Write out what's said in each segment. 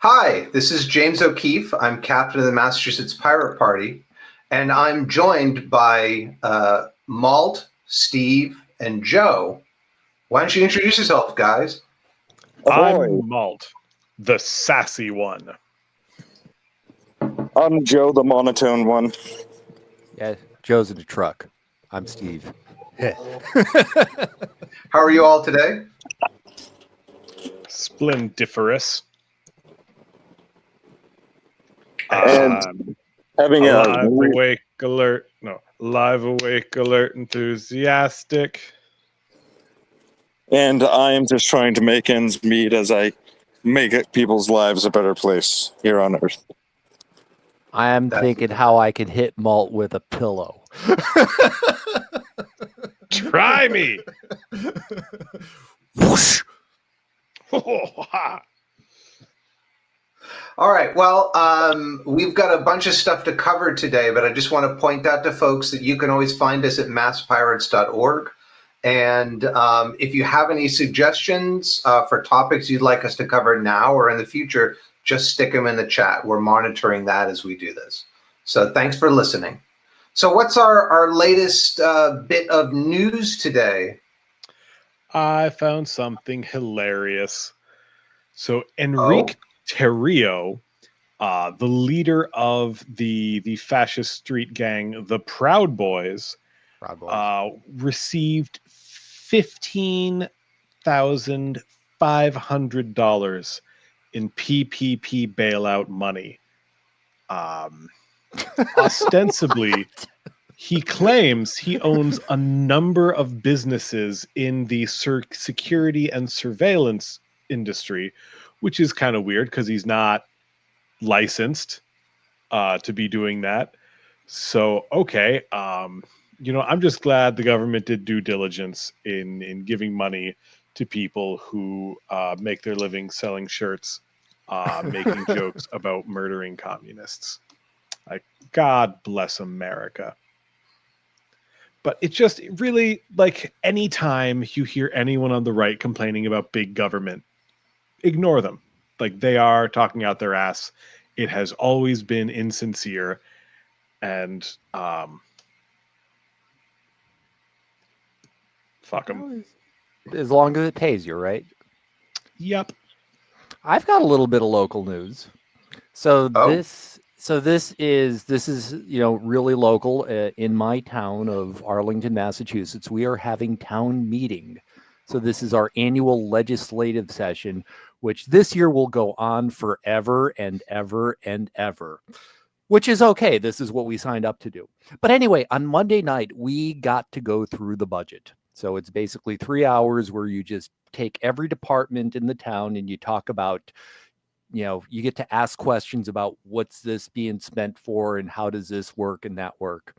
Hi, this is James O'Keefe. I'm captain of the Massachusetts Pirate Party, and I'm joined by Malt, Steve, and Joe. Why don't you introduce yourself, guys? Ahoy! I'm Malt, the sassy one. I'm Joe, the monotone one. Yeah, Joe's in the truck. I'm Steve. How are you all today? Splendiferous. And having Alive, awake, alert. No, live, awake, alert, enthusiastic. And I am just trying to make ends meet as I make people's lives a better place here on Earth. I am thinking how I can hit Malt with a pillow. Try me. Whoosh! All right. Well, we've got a bunch of stuff to cover today, but I just want to point out to folks that you can always find us at masspirates.org. And if you have any suggestions for topics you'd like us to cover now or in the future, just stick them in the chat. We're monitoring that as we do this. So thanks for listening. So what's our latest bit of news today? I found something hilarious. So Enrique Terrio, the leader of the fascist street gang, the Proud Boys, received $15,500 in PPP bailout money. Ostensibly, he claims he owns a number of businesses in the security and surveillance industry, which is kind of weird because he's not licensed to be doing that. So, okay. I'm just glad the government did due diligence in giving money to people who make their living selling shirts, making jokes about murdering communists. Like, God bless America. But it just really, like, anytime you hear anyone on the right complaining about big government, ignore them. Like, they are talking out their ass. It has always been insincere. And fuck them. As long as it pays you, right? Yep. I've got a little bit of local news. So this is really local in my town of Arlington, Massachusetts. We are having town meeting. So this is our annual legislative session, which this year will go on forever and ever and ever, which is okay. This is what we signed up to do. But anyway, on Monday night, we got to go through the budget. So it's basically 3 hours where you just take every department in the town and you talk about, you get to ask questions about what's this being spent for and how does this work and that work.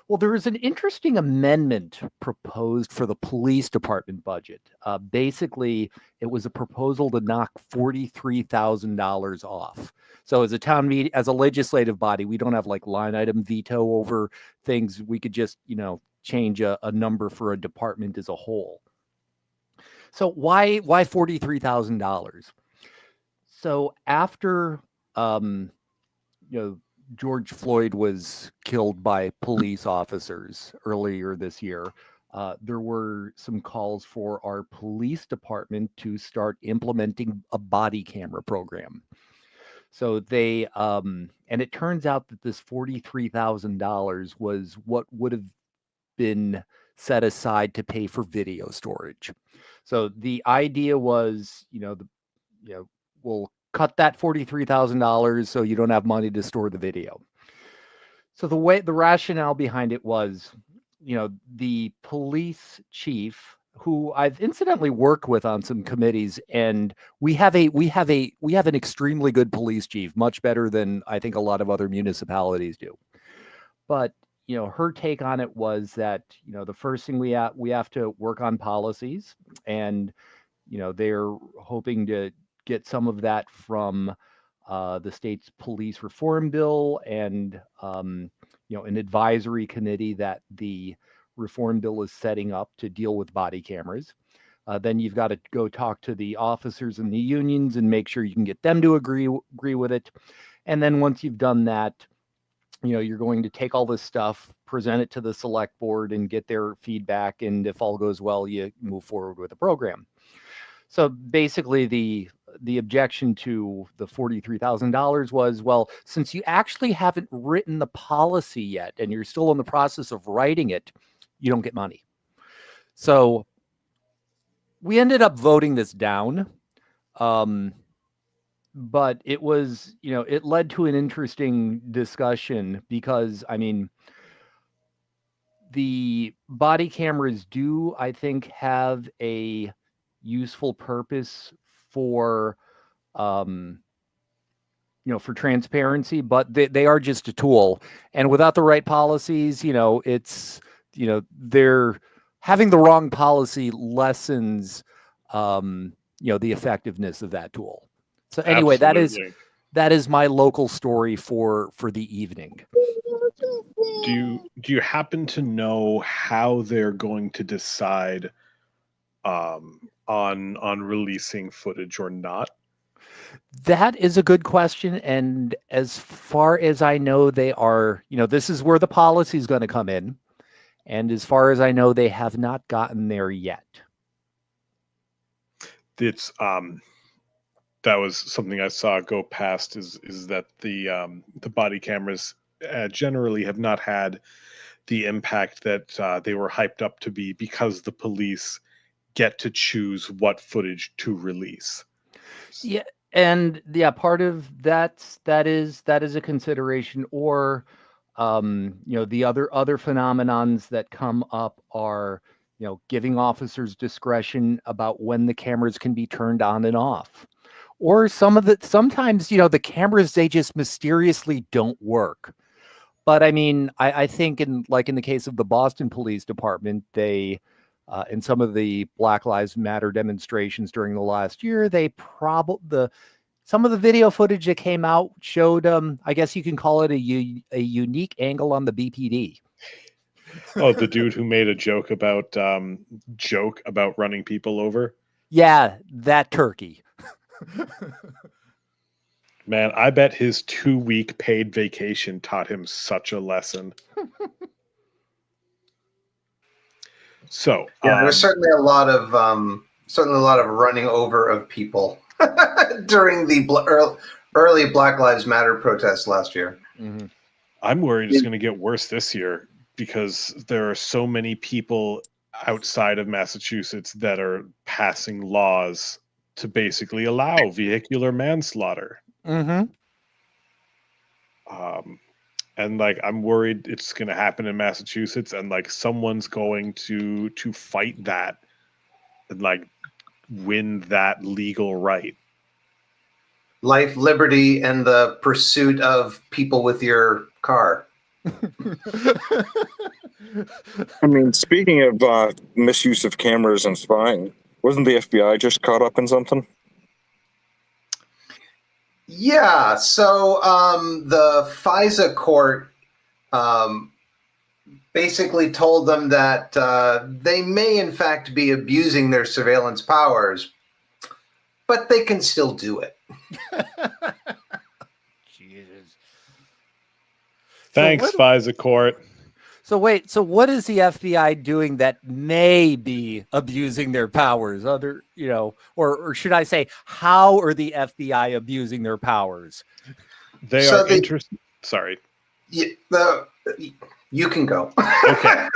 Well, there is an interesting amendment proposed for the police department budget. Basically, it was a proposal to knock $43,000 off. So as a town meeting, as a legislative body, we don't have like line item veto over things. We could just, change a number for a department as a whole. So why $43,000? So after, George Floyd was killed by police officers earlier this year, there were some calls for our police department to start implementing a body camera program. So they, and it turns out that this $43,000 was what would have been set aside to pay for video storage. So the idea was, we'll cut that $43,000 so you don't have money to store the video. So the rationale behind it was, the police chief, who I've incidentally worked with on some committees, and we have an extremely good police chief, much better than I think a lot of other municipalities do. But her take on it was that, the first thing we have to work on policies, and they're hoping to get some of that from the state's police reform bill and an advisory committee that the reform bill is setting up to deal with body cameras. Then you've got to go talk to the officers and the unions and make sure you can get them to agree with it. And then once you've done that, you're going to take all this stuff, present it to the select board and get their feedback. And if all goes well, you move forward with the program. So basically the objection to the $43,000 was, well, since you actually haven't written the policy yet and you're still in the process of writing it, you don't get money. So we ended up voting this down. But it was, it led to an interesting discussion because, I mean, the body cameras do, I think, have a useful purpose for, for transparency, but they are just a tool. And without the right policies, it's, they're having the wrong policy lessens, the effectiveness of that tool. So anyway, Absolutely. that is my local story for the evening. Do you happen to know how they're going to decide on releasing footage or not? That is a good question, and as far as I know, they are, this is where the policy is going to come in, and as far as I know, they have not gotten there yet. It's that was something I saw go past is that the body cameras generally have not had the impact that they were hyped up to be because the police get to choose what footage to release. Yeah, and part of that is a consideration. Or the other phenomenons that come up are giving officers discretion about when the cameras can be turned on and off. Or sometimes, the cameras, they just mysteriously don't work. But I mean, I think in the case of the Boston Police Department, they, in some of the Black Lives Matter demonstrations during the last year, some of the video footage that came out showed, I guess you can call it a unique angle on the BPD. Oh, the dude who made a joke about running people over? Yeah, that turkey. Man, I bet his 2-week paid vacation taught him such a lesson. So yeah, there's certainly a lot of running over of people during the early Black Lives Matter protests last year. Mm-hmm. I'm worried it's going to get worse this year because there are so many people outside of Massachusetts that are passing laws to basically allow vehicular manslaughter. Mm-hmm. And I'm worried it's going to happen in Massachusetts, and someone's going to fight that and win that legal right. Life, liberty, and the pursuit of people with your car. I mean, speaking of misuse of cameras and spying, wasn't the FBI just caught up in something? Yeah, so the FISA court basically told them that they may in fact be abusing their surveillance powers, but they can still do it. Jesus. Thanks, FISA court. So wait, so what is the FBI doing that may be abusing their powers? Or should I say, how are the FBI abusing their powers? They are interested. Sorry. You can go. Okay.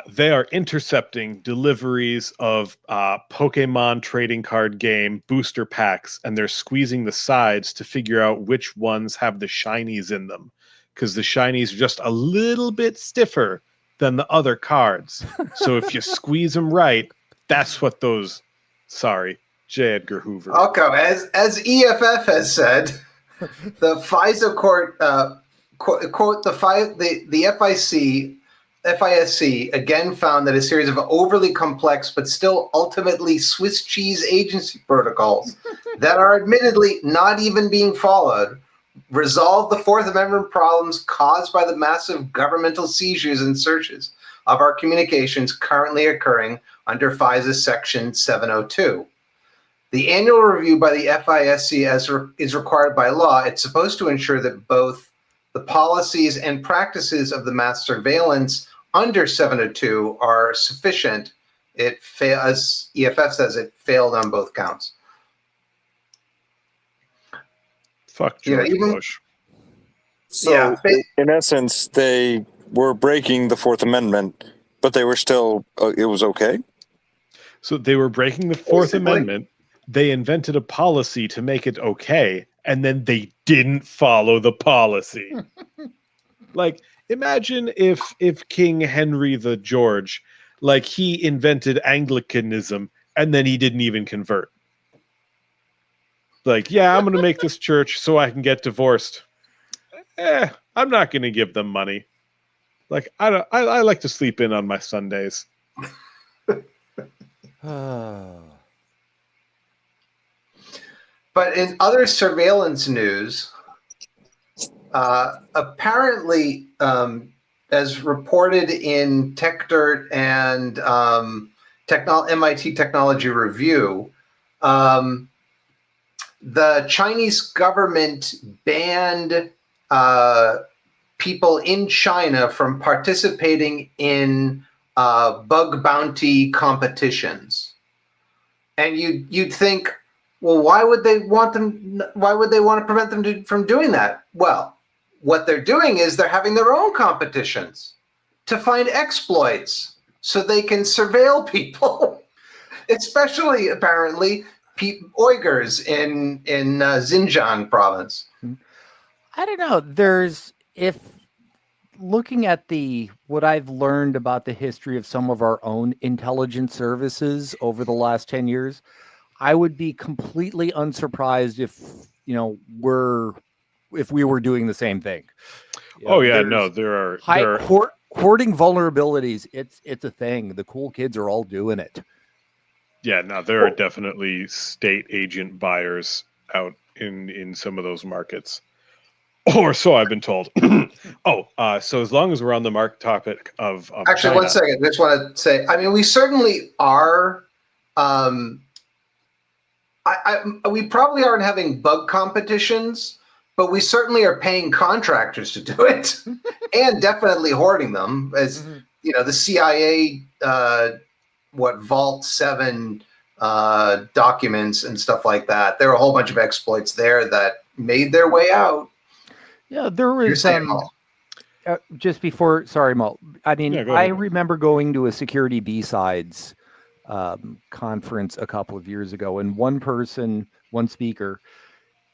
They are intercepting deliveries of Pokemon trading card game booster packs, and they're squeezing the sides to figure out which ones have the shinies in them, because the shinies are just a little bit stiffer than the other cards. So if you squeeze them right, that's what those... Sorry, J. Edgar Hoover. Okay, as EFF has said, the FISA court, quote, the FISC again found that a series of overly complex but still ultimately Swiss cheese agency protocols that are admittedly not even being followed resolve the Fourth Amendment problems caused by the massive governmental seizures and searches of our communications currently occurring under FISA Section 702. The annual review by the FISC is required by law. It's supposed to ensure that both the policies and practices of the mass surveillance under 702 are sufficient. As EFF says, it failed on both counts. Fuck George Bush. So, Yeah. in essence, they were breaking the Fourth Amendment, but they were still, it was okay? So they were breaking the Fourth Basically. Amendment. They invented a policy to make it okay, and then they didn't follow the policy. Like, imagine if King Henry the George, like, he invented Anglicanism, and then he didn't even convert. Like, yeah, I'm going to make this church so I can get divorced. I'm not going to give them money. Like, I like to sleep in on my Sundays. But in other surveillance news, apparently, as reported in TechDirt and MIT Technology Review, the Chinese government banned people in China from participating in bug bounty competitions. And you'd think, well, why would they want to prevent them from doing that? Well, what they're doing is they're having their own competitions to find exploits so they can surveil people, especially apparently Uyghurs in Xinjiang province. I don't know. If looking at what I've learned about the history of some of our own intelligence services over the last 10 years, I would be completely unsurprised if we were doing the same thing. There are hoarding vulnerabilities. It's a thing. The cool kids are all doing it. Yeah, no, there are definitely state agent buyers out in some of those markets. Or so I've been told. So as long as we're on the topic of Actually, China, 1 second. I just want to say, I mean, we certainly are. We probably aren't having bug competitions, but we certainly are paying contractors to do it, and definitely hoarding them. As you know, the CIA, Vault 7 documents and stuff like that. There are a whole bunch of exploits there that made their way out. Yeah, there was just before. Sorry, Malt. I mean, I remember going to a security B-sides conference a couple of years ago, and one speaker,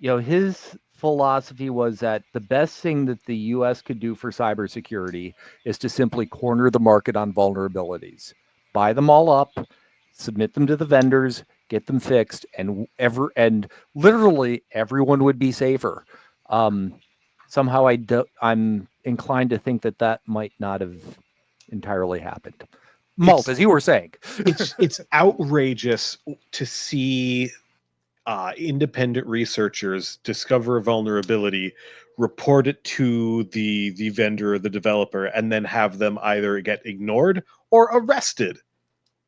his philosophy was that the best thing that the U.S. could do for cybersecurity is to simply corner the market on vulnerabilities, buy them all up, submit them to the vendors, get them fixed, and literally everyone would be safer. Somehow I'm inclined to think that might not have entirely happened. Malt, as you were saying, it's outrageous to see independent researchers discover a vulnerability, report it to the vendor or the developer, and then have them either get ignored or arrested.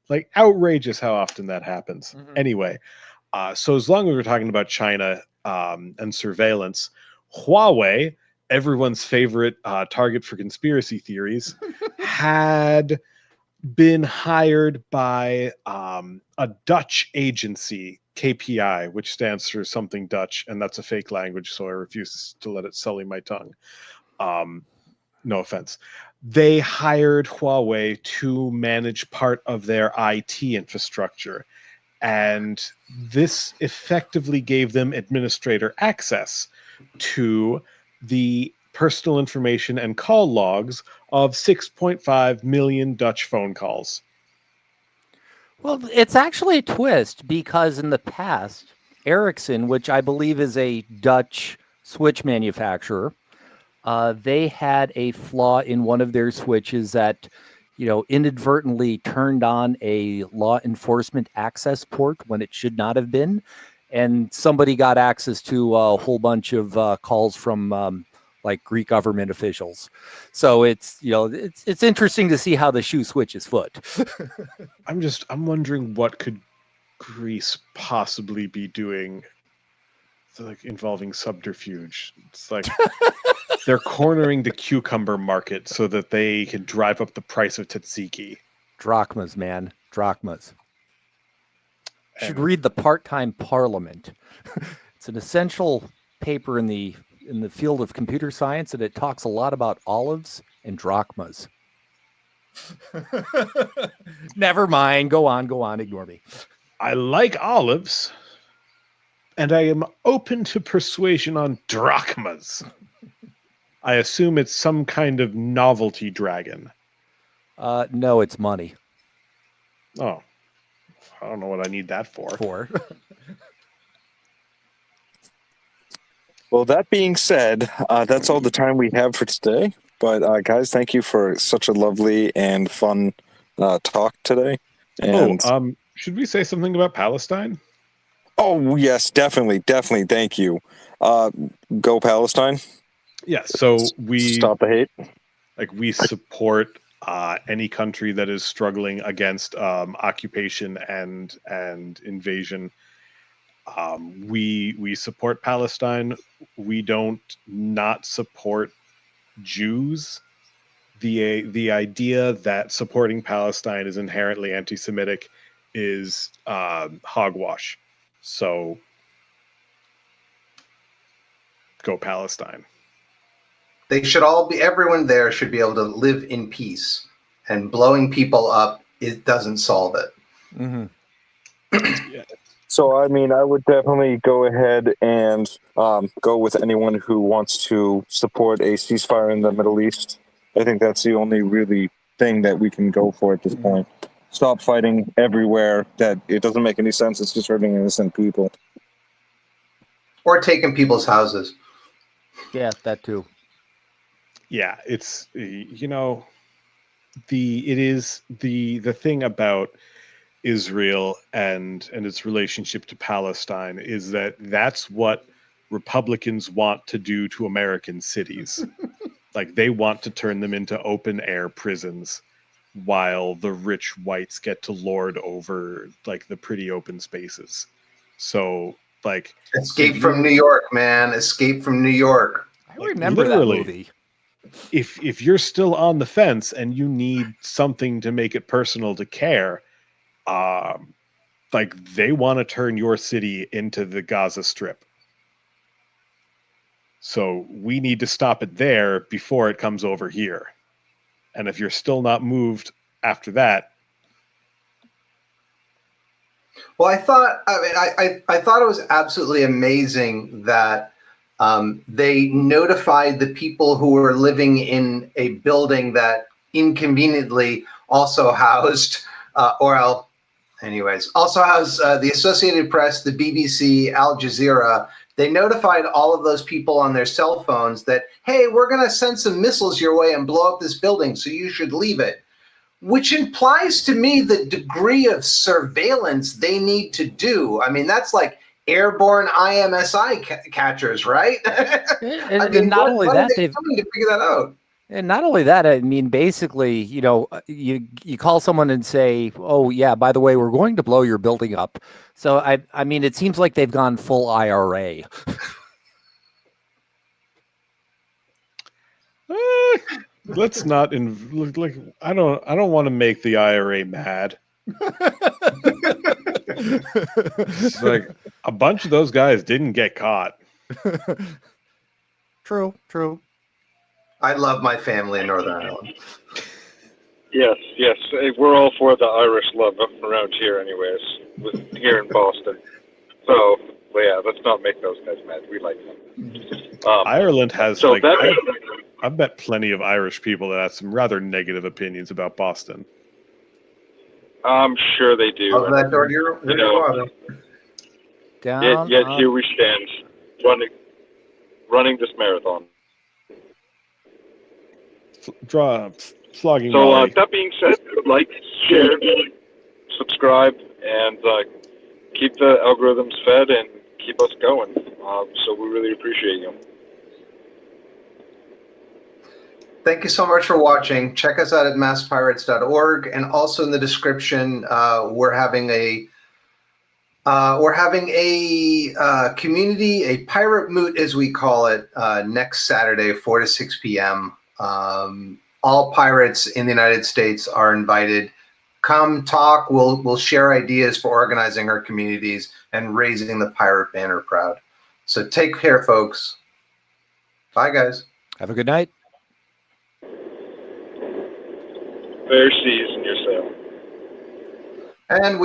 Like, outrageous how often that happens. Mm-hmm. Anyway, so as long as we're talking about China and surveillance, Huawei, everyone's favorite target for conspiracy theories, had been hired by a Dutch agency, KPI, which stands for something Dutch, and that's a fake language, so I refuse to let it sully my tongue. No offense. They hired Huawei to manage part of their IT infrastructure, and this effectively gave them administrator access to the personal information and call logs of 6.5 million Dutch phone calls. Well, it's actually a twist, because in the past, Ericsson, which I believe is a Dutch switch manufacturer, they had a flaw in one of their switches that, inadvertently turned on a law enforcement access port when it should not have been. And somebody got access to a whole bunch of calls from like Greek government officials. So it's it's interesting to see how the shoe switches foot. I'm wondering what could Greece possibly be doing, like involving subterfuge. It's like they're cornering the cucumber market so that they can drive up the price of tzatziki. Drachmas, man, drachmas. You should And read the Part-Time Parliament. It's an essential paper in the field of computer science, and it talks a lot about olives and drachmas. Never mind. Go on. Ignore me. I like olives, and I am open to persuasion on drachmas. I assume it's some kind of novelty dragon. No, it's money. Oh, I don't know what I need that for. Well, that being said, that's all the time we have for today. But guys, thank you for such a lovely and fun talk today. And should we say something about Palestine? oh yes, definitely. Thank you. Go Palestine. Yeah. So we Stop the hate. like we support any country that is struggling against occupation and invasion. We support Palestine. We don't not support Jews. The idea that supporting Palestine is inherently anti-Semitic is hogwash. So go Palestine. They should everyone there should be able to live in peace, and blowing people up, it doesn't solve it. Mm-hmm. Yeah. So, I mean, I would definitely go ahead and go with anyone who wants to support a ceasefire in the Middle East. I think that's the only really thing that we can go for at this point. Stop fighting everywhere. That it doesn't make any sense. It's just hurting innocent people. Or taking people's houses. Yeah, that too. Yeah, it's the thing about Israel and its relationship to Palestine is that's what Republicans want to do to American cities. Like they want to turn them into open air prisons while the rich whites get to lord over like the pretty open spaces. So like Escape from New York, man. Escape from New York. I remember that movie. If you're still on the fence and you need something to make it personal to care, like they want to turn your city into the Gaza Strip. So we need to stop it there before it comes over here. And if you're still not moved after that. Well, I thought it was absolutely amazing that they notified the people who were living in a building that inconveniently also housed, also housed the Associated Press, the BBC, Al Jazeera. They notified all of those people on their cell phones that, hey, we're going to send some missiles your way and blow up this building, so you should leave it. Which implies to me the degree of surveillance they need to do. I mean, that's like airborne IMSI catchers, right? And not only that, they've coming to figure that out. And not only that, I mean, basically, you call someone and say, "Oh, yeah, by the way, we're going to blow your building up." So I mean, it seems like they've gone full IRA. Let's not like I don't want to make the IRA mad. It's like a bunch of those guys didn't get caught. True. I love my family in Northern Ireland. Yes. We're all for the Irish love around here anyways, here in Boston. So, well, yeah, let's not make those guys mad. We like them. Ireland has, so like, I've met plenty of Irish people that have some rather negative opinions about Boston. I'm sure they do. Oh, that door here? Yet here we stand, running this marathon. Flogging. So that being said, like, share, subscribe, and keep the algorithms fed and keep us going. So we really appreciate you. Thank you so much for watching. Check us out at masspirates.org, and also in the description, we're having a community, a pirate moot as we call it, next Saturday, 4 to 6 p.m. All pirates in the United States are invited. Come talk. We'll share ideas for organizing our communities and raising the pirate banner proud. So take care, folks. Bye, guys. Have a good night. Fair seas in your sail. And we